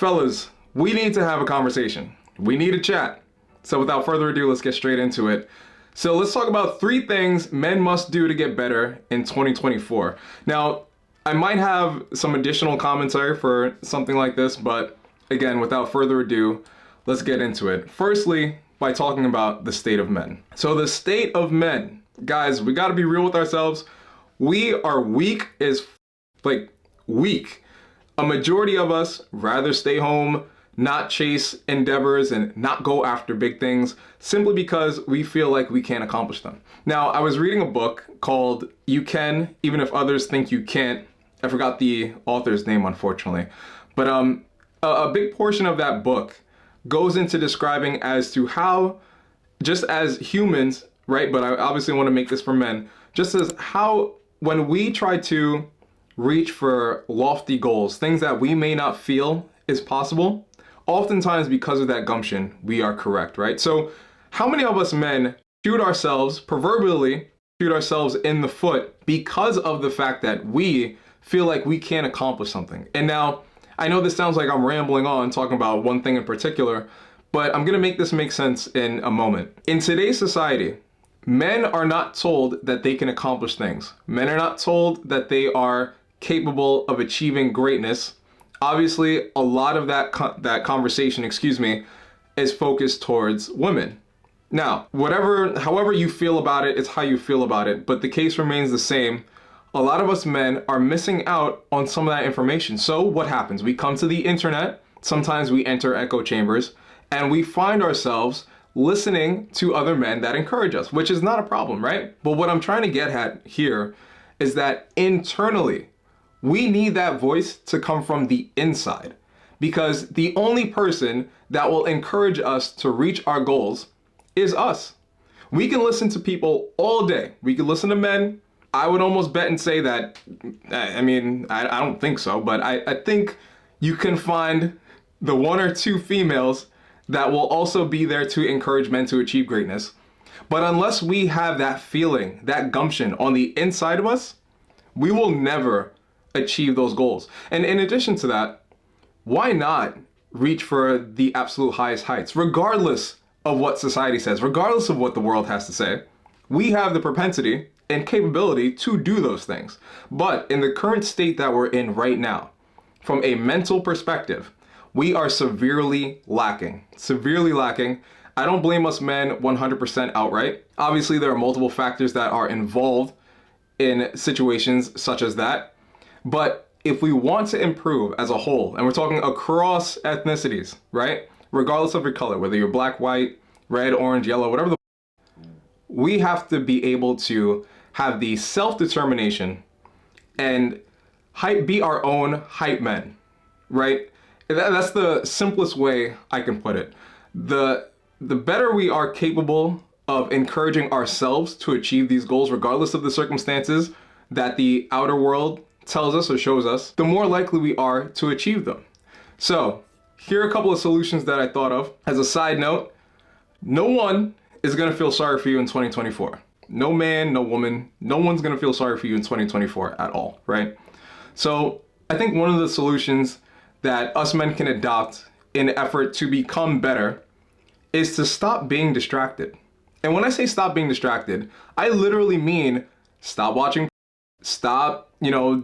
Fellas, we need to have a conversation. We need a chat. So without further ado, let's get straight into it. So let's talk about 3 things men must do to get better in 2024. Now, I might have some additional commentary for something like this, but again, without further ado, let's get into it. Firstly, by talking about the state of men. So the state of men, guys, we gotta be real with ourselves. We are weak as weak. A majority of us rather stay home, not chase endeavors, and not go after big things simply because we feel like we can't accomplish them. Now, I was reading a book called You Can, Even If Others Think You Can't. I forgot the author's name, unfortunately. But a big portion of that book goes into describing as to how, just as humans, right, but I obviously want to make this for men, just as how when we try to reach for lofty goals, things that we may not feel is possible, oftentimes because of that gumption, we are correct, right? So how many of us men proverbially shoot ourselves in the foot because of the fact that we feel like we can't accomplish something? And now, I know this sounds like I'm rambling on talking about one thing in particular, but I'm gonna make this make sense in a moment. In today's society, men are not told that they can accomplish things. Men are not told that they are capable of achieving greatness. Obviously, a lot of that conversation, is focused towards women. Now, however you feel about it, it's how you feel about it, but the case remains the same. A lot of us men are missing out on some of that information. So what happens? We come to the internet, sometimes we enter echo chambers, and we find ourselves listening to other men that encourage us, which is not a problem, right? But what I'm trying to get at here is that internally, we need that voice to come from the inside, because the only person that will encourage us to reach our goals is us. We can listen to people all day. We can listen to men. I would almost bet and say that, I don't think so, but I think you can find the 1 or 2 females that will also be there to encourage men to achieve greatness. But unless we have that feeling, that gumption on the inside of us, we will never achieve those goals. And in addition to that, why not reach for the absolute highest heights, regardless of what society says, regardless of what the world has to say? We have the propensity and capability to do those things. But in the current state that we're in right now, from a mental perspective, we are severely lacking. I don't blame us men 100% outright. Obviously, there are multiple factors that are involved in situations such as that. But if we want to improve as a whole, and we're talking across ethnicities, right? Regardless of your color, whether you're black, white, red, orange, yellow, whatever we have to be able to have the self-determination and be our own hype men, right? That's the simplest way I can put it. The better we are capable of encouraging ourselves to achieve these goals, regardless of the circumstances that the outer world tells us or shows us, the more likely we are to achieve them. So here are a couple of solutions that I thought of. As a side note, no one is gonna feel sorry for you in 2024. No man, no woman, no one's gonna feel sorry for you in 2024 at all, right? So I think one of the solutions that us men can adopt in an effort to become better is to stop being distracted. And when I say stop being distracted, I literally mean stop watching, stop,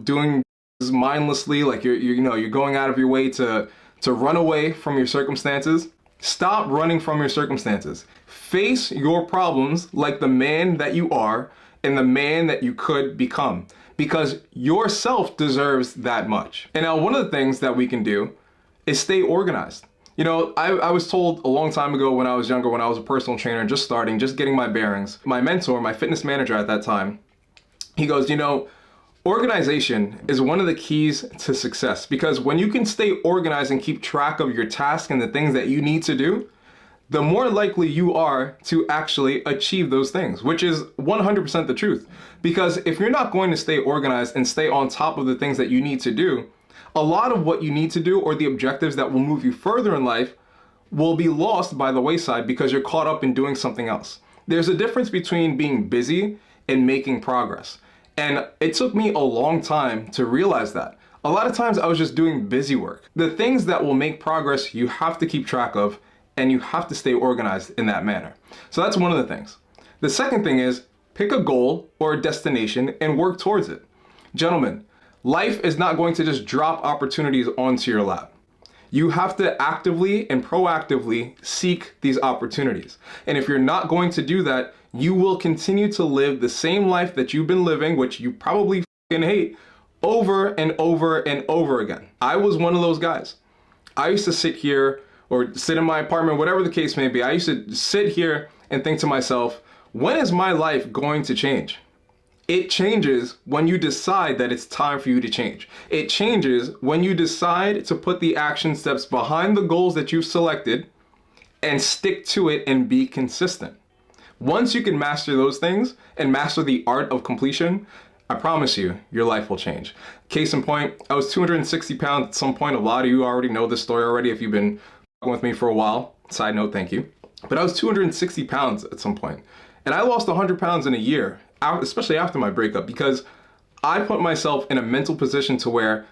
doing mindlessly, like you're going out of your way to run away from your circumstances. Stop running from your circumstances. Face your problems like the man that you are and the man that you could become, because yourself deserves that much. And now one of the things that we can do is stay organized. I was told a long time ago when I was younger, when I was a personal trainer, just getting my bearings, my mentor, my fitness manager at that time, he goes, organization is one of the keys to success, because when you can stay organized and keep track of your task and the things that you need to do, the more likely you are to actually achieve those things, which is 100% the truth. Because if you're not going to stay organized and stay on top of the things that you need to do, a lot of what you need to do or the objectives that will move you further in life will be lost by the wayside because you're caught up in doing something else. There's a difference between being busy and making progress. And it took me a long time to realize that. A lot of times I was just doing busy work. The things that will make progress, you have to keep track of, and you have to stay organized in that manner. So that's one of the things. The second thing is pick a goal or a destination and work towards it. Gentlemen, life is not going to just drop opportunities onto your lap. You have to actively and proactively seek these opportunities. And if you're not going to do that, you will continue to live the same life that you've been living, which you probably fucking hate, over and over and over again. I was one of those guys. I used to sit here or sit in my apartment, whatever the case may be. I used to sit here and think to myself, when is my life going to change? It changes when you decide that it's time for you to change. It changes when you decide to put the action steps behind the goals that you've selected and stick to it and be consistent. Once you can master those things and master the art of completion, I promise you, your life will change. Case in point, I was 260 pounds at some point. A lot of you already know this story already if you've been with me for a while. Side note, thank you. But I was 260 pounds at some point. And I lost 100 pounds in a year, especially after my breakup, because I put myself in a mental position to where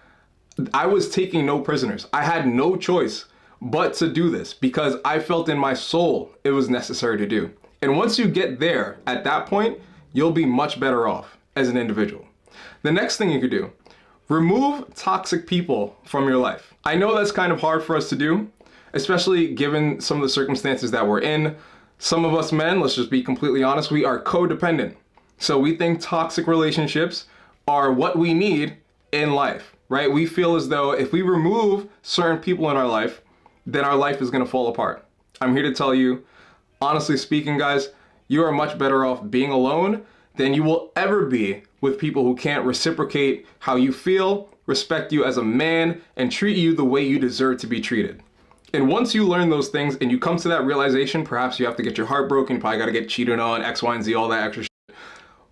I was taking no prisoners. I had no choice but to do this because I felt in my soul it was necessary to do. And once you get there, at that point, you'll be much better off as an individual. The next thing you could do, remove toxic people from your life. I know that's kind of hard for us to do, especially given some of the circumstances that we're in. Some of us men, let's just be completely honest, we are codependent. So we think toxic relationships are what we need in life, right? We feel as though if we remove certain people in our life, then our life is gonna fall apart. I'm here to tell you, honestly speaking, guys, you are much better off being alone than you will ever be with people who can't reciprocate how you feel, respect you as a man, and treat you the way you deserve to be treated. And once you learn those things and you come to that realization, perhaps you have to get your heart broken, you probably gotta get cheated on, X, Y, and Z, all that extra shit.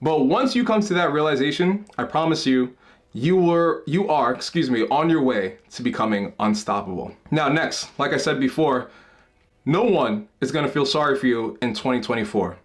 But once you come to that realization, I promise you, you are on your way to becoming unstoppable. Now next, like I said before, no one is gonna feel sorry for you in 2024.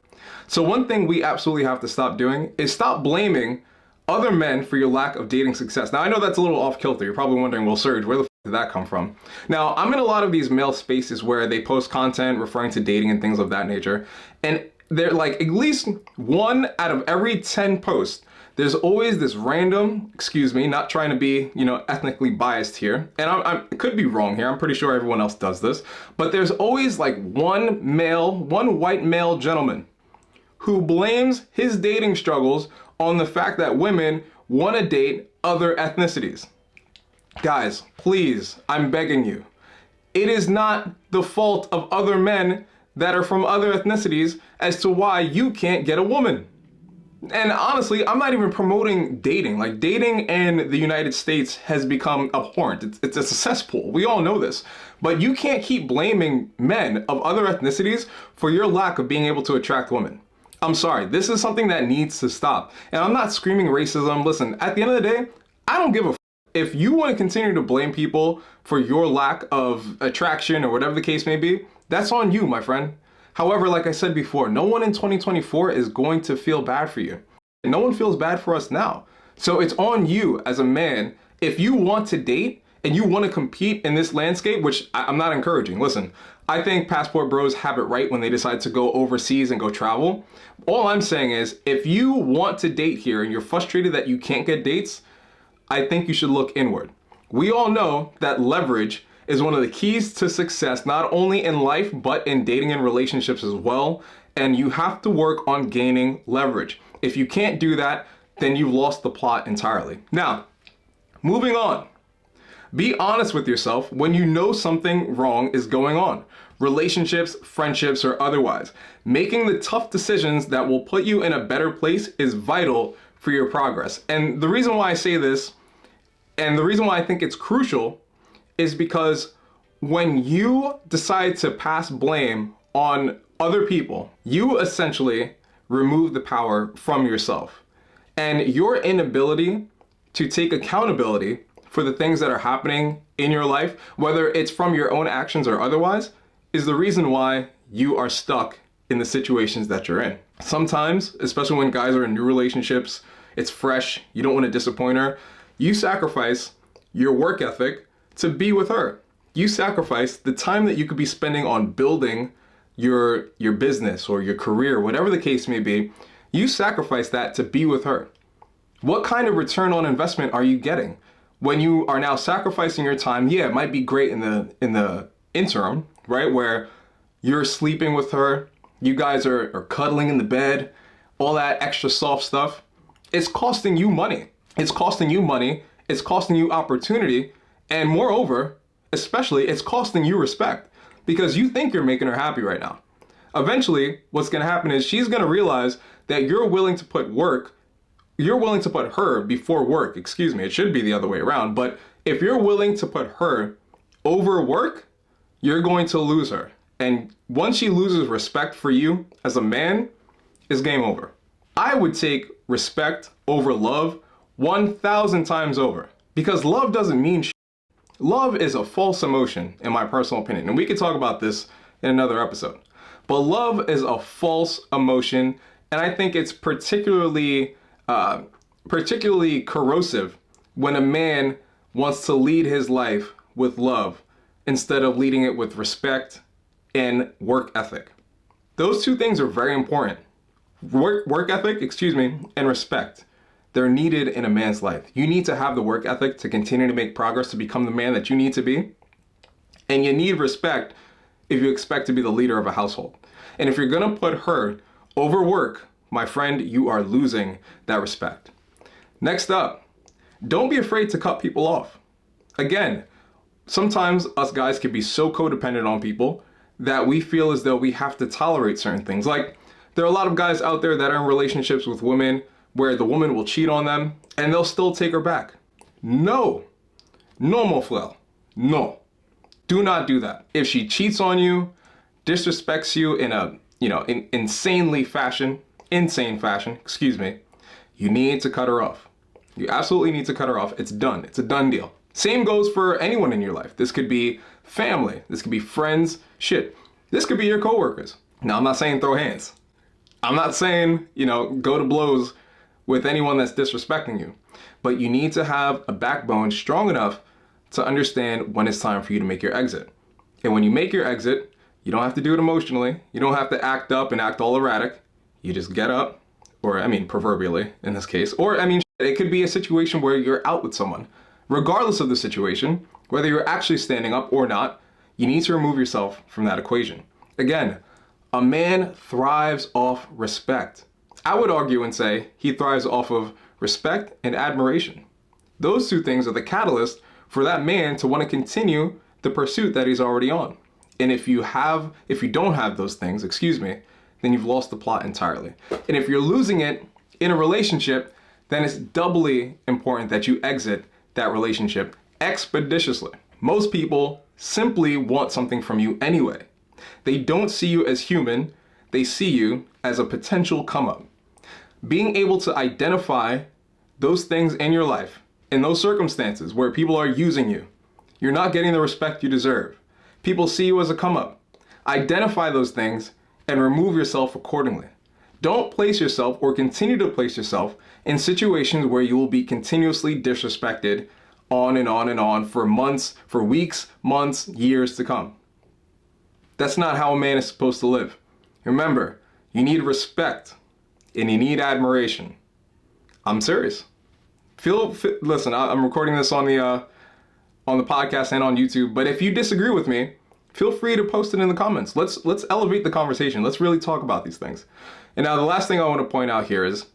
So one thing we absolutely have to stop doing is stop blaming other men for your lack of dating success. Now I know that's a little off kilter. You're probably wondering, well, Serge, where the did that come from? Now, I'm in a lot of these male spaces where they post content referring to dating and things of that nature. And they're like, at least 1 out of every 10 posts, there's always this random, excuse me, not trying to be, ethnically biased here. And I could be wrong here. I'm pretty sure everyone else does this. But there's always like one white male gentleman who blames his dating struggles on the fact that women want to date other ethnicities. Guys, please, I'm begging you. It is not the fault of other men that are from other ethnicities as to why you can't get a woman. And honestly, I'm not even promoting dating. Like, dating in the United States has become abhorrent. It's a cesspool. We all know this. But you can't keep blaming men of other ethnicities for your lack of being able to attract women. I'm sorry, this is something that needs to stop. And I'm not screaming racism. Listen, at the end of the day, I don't give a if you want to continue to blame people for your lack of attraction or whatever the case may be, that's on you, my friend. However, like I said before, no one in 2024 is going to feel bad for you. No one feels bad for us now. So it's on you as a man. If you want to date and you want to compete in this landscape, which I'm not encouraging. Listen, I think passport bros have it right when they decide to go overseas and go travel. All I'm saying is, if you want to date here and you're frustrated that you can't get dates, I think you should look inward. We all know that leverage is one of the keys to success, not only in life, but in dating and relationships as well. And you have to work on gaining leverage. If you can't do that, then you've lost the plot entirely. Now, moving on. Be honest with yourself when you know something wrong is going on. Relationships, friendships, or otherwise. Making the tough decisions that will put you in a better place is vital for your progress. And the reason why I say this, and the reason why I think it's crucial, is because when you decide to pass blame on other people, you essentially remove the power from yourself. And your inability to take accountability for the things that are happening in your life, whether it's from your own actions or otherwise, is the reason why you are stuck in the situations that you're in. Sometimes, especially when guys are in new relationships, it's fresh, you don't want to disappoint her, you sacrifice your work ethic to be with her. You sacrifice the time that you could be spending on building your business or your career, whatever the case may be. You sacrifice that to be with her. What kind of return on investment are you getting when you are now sacrificing your time? Yeah, it might be great in the interim, right? Where you're sleeping with her, you guys are cuddling in the bed, all that extra soft stuff. It's costing you money. It's costing you money. It's costing you opportunity. And moreover, especially, it's costing you respect because you think you're making her happy right now. Eventually, what's going to happen is she's going to realize that you're willing to put her before work. Excuse me. It should be the other way around. But if you're willing to put her over work, you're going to lose her. And once she loses respect for you as a man, it's game over. I would take respect over love 1,000 times over because love doesn't mean shit. Love is a false emotion, in my personal opinion. And we could talk about this in another episode. But love is a false emotion. And I think it's particularly corrosive when a man wants to lead his life with love instead of leading it with respect and work ethic. Those two things are very important. Work ethic, and respect. They're needed in a man's life. You need to have the work ethic to continue to make progress to become the man that you need to be. And you need respect if you expect to be the leader of a household. And if you're gonna put her over work, my friend, you are losing that respect. Next up, don't be afraid to cut people off. Again, sometimes us guys can be so codependent on people that we feel as though we have to tolerate certain things. Like, there are a lot of guys out there that are in relationships with women where the woman will cheat on them and they'll still take her back. No, mon frère, no. Do not do that. If she cheats on you, disrespects you in a, insane fashion, you need to cut her off. You absolutely need to cut her off. It's done. It's a done deal. Same goes for anyone in your life. This could be family. This could be friends. Shit. This could be your coworkers. Now, I'm not saying throw hands. I'm not saying, go to blows with anyone that's disrespecting you. But you need to have a backbone strong enough to understand when it's time for you to make your exit. And when you make your exit, you don't have to do it emotionally. You don't have to act up and act all erratic. You just get up, or proverbially in this case, or it could be a situation where you're out with someone. Regardless of the situation, whether you're actually standing up or not, you need to remove yourself from that equation. Again, a man thrives off respect. I would argue and say he thrives off of respect and admiration. Those two things are the catalyst for that man to want to continue the pursuit that he's already on. And if you don't have those things, then you've lost the plot entirely. And if you're losing it in a relationship, then it's doubly important that you exit that relationship expeditiously. Most people simply want something from you anyway. They don't see you as human, they see you as a potential come-up. Being able to identify those things in your life, in those circumstances where people are using you, you're not getting the respect you deserve. People see you as a come-up. Identify those things and remove yourself accordingly. Don't place yourself or continue to place yourself in situations where you will be continuously disrespected on and on and on for months, for weeks, months, years to come. That's not how a man is supposed to live. Remember, you need respect and you need admiration. I'm serious. Listen, I'm recording this on the podcast and on YouTube, but if you disagree with me, feel free to post it in the comments. Let's elevate the conversation. Let's really talk about these things. And now the last thing I want to point out here is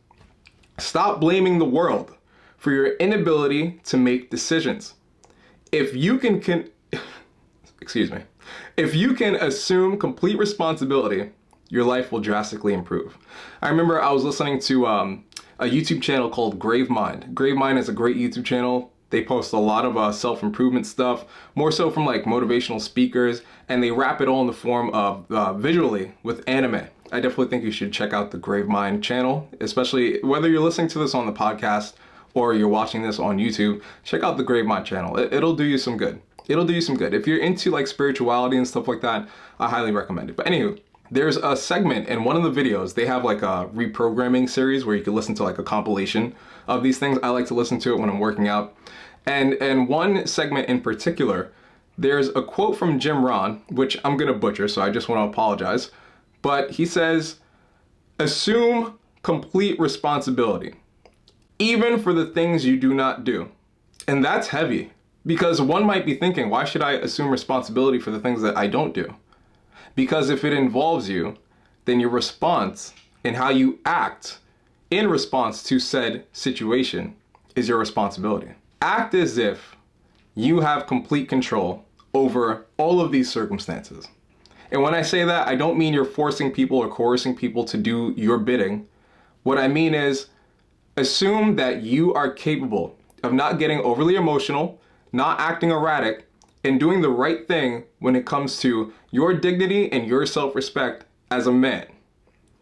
stop blaming the world for your inability to make decisions. If you can if you can assume complete responsibility, your life will drastically improve. I remember I was listening to a YouTube channel called Gravemind. Gravemind is a great YouTube channel. They post a lot of self-improvement stuff, more so from like motivational speakers, and they wrap it all in the form of visually with anime. I definitely think you should check out the Gravemind channel, especially whether you're listening to this on the podcast or you're watching this on YouTube. Check out the Gravemind channel. It'll do you some good. It'll do you some good. If you're into like spirituality and stuff like that, I highly recommend it. But anywho, there's a segment in one of the videos. They have like a reprogramming series where you can listen to like a compilation of these things. I like to listen to it when I'm working out. And one segment in particular, there's a quote from Jim Rohn, which I'm gonna butcher, so I just want to apologize. But he says, assume complete responsibility, even for the things you do not do. And that's heavy, because one might be thinking, why should I assume responsibility for the things that I don't do? Because if it involves you, then your response and how you act in response to said situation is your responsibility. Act as if you have complete control over all of these circumstances. And when I say that, I don't mean you're forcing people or coercing people to do your bidding. What I mean is, assume that you are capable of not getting overly emotional, not acting erratic, and doing the right thing when it comes to your dignity and your self-respect as a man.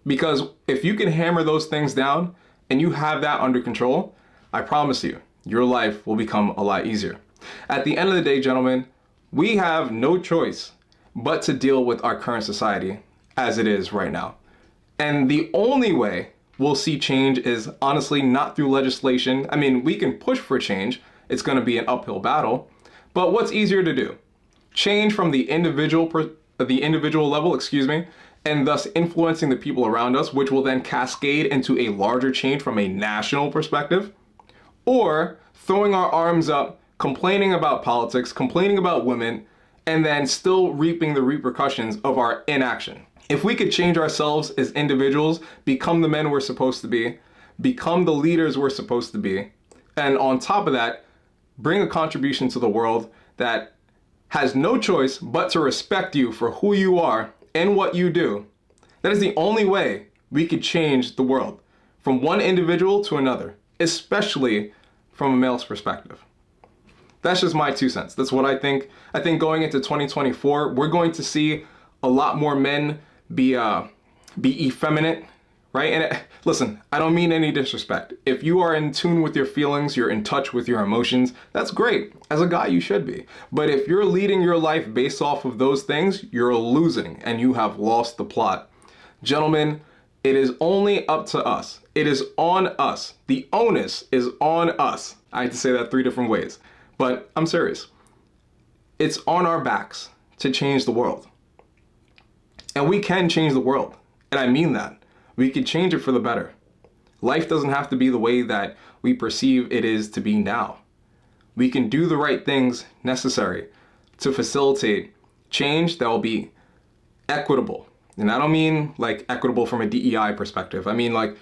Because if you can hammer those things down and you have that under control, I promise you, your life will become a lot easier. At the end of the day, gentlemen, we have no choice but to deal with our current society as it is right now. And the only way we'll see change is honestly not through legislation. I mean, we can push for change. It's going to be an uphill battle. But what's easier to do? Change from the individual level, and thus influencing the people around us, which will then cascade into a larger change from a national perspective, or throwing our arms up, complaining about politics, complaining about women, and then still reaping the repercussions of our inaction. If we could change ourselves as individuals, become the men we're supposed to be, become the leaders we're supposed to be, and on top of that, bring a contribution to the world that has no choice but to respect you for who you are and what you do, that is the only way we could change the world from one individual to another, especially from a male's perspective. That's just my 2 cents. That's what I think. I think going into 2024, we're going to see a lot more men be effeminate, right? And listen, I don't mean any disrespect. If you are in tune with your feelings, you're in touch with your emotions, that's great. As a guy, you should be. But if you're leading your life based off of those things, you're losing and you have lost the plot. Gentlemen, it is only up to us. It is on us. The onus is on us. I had to say that 3 different ways, but I'm serious. It's on our backs to change the world. And we can change the world. And I mean that. We can change it for the better. Life doesn't have to be the way that we perceive it is to be now. We can do the right things necessary to facilitate change that will be equitable. And I don't mean like equitable from a DEI perspective. I mean like,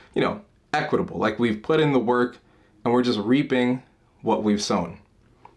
equitable. Like we've put in the work and we're just reaping what we've sown.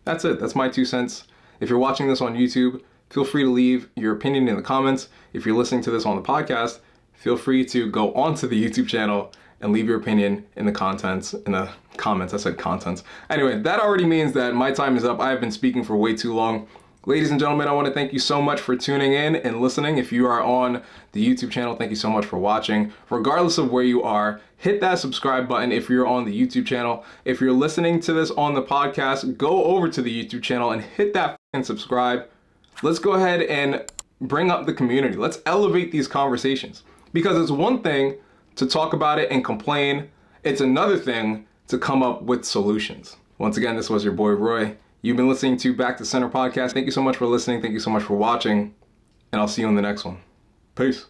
That's it. That's my 2 cents. If you're watching this on YouTube, feel free to leave your opinion in the comments. If you're listening to this on the podcast, feel free to go onto the YouTube channel and leave your opinion in the comments. I said contents. Anyway, that already means that my time is up. I have been speaking for way too long. Ladies and gentlemen, I want to thank you so much for tuning in and listening. If you are on the YouTube channel, thank you so much for watching. Regardless of where you are, hit that subscribe button if you're on the YouTube channel. If you're listening to this on the podcast, go over to the YouTube channel and hit that fucking subscribe. Let's go ahead and bring up the community. Let's elevate these conversations. Because it's one thing to talk about it and complain. It's another thing to come up with solutions. Once again, this was your boy Roy. You've been listening to Back to Center podcast. Thank you so much for listening. Thank you so much for watching. And I'll see you in the next one. Peace.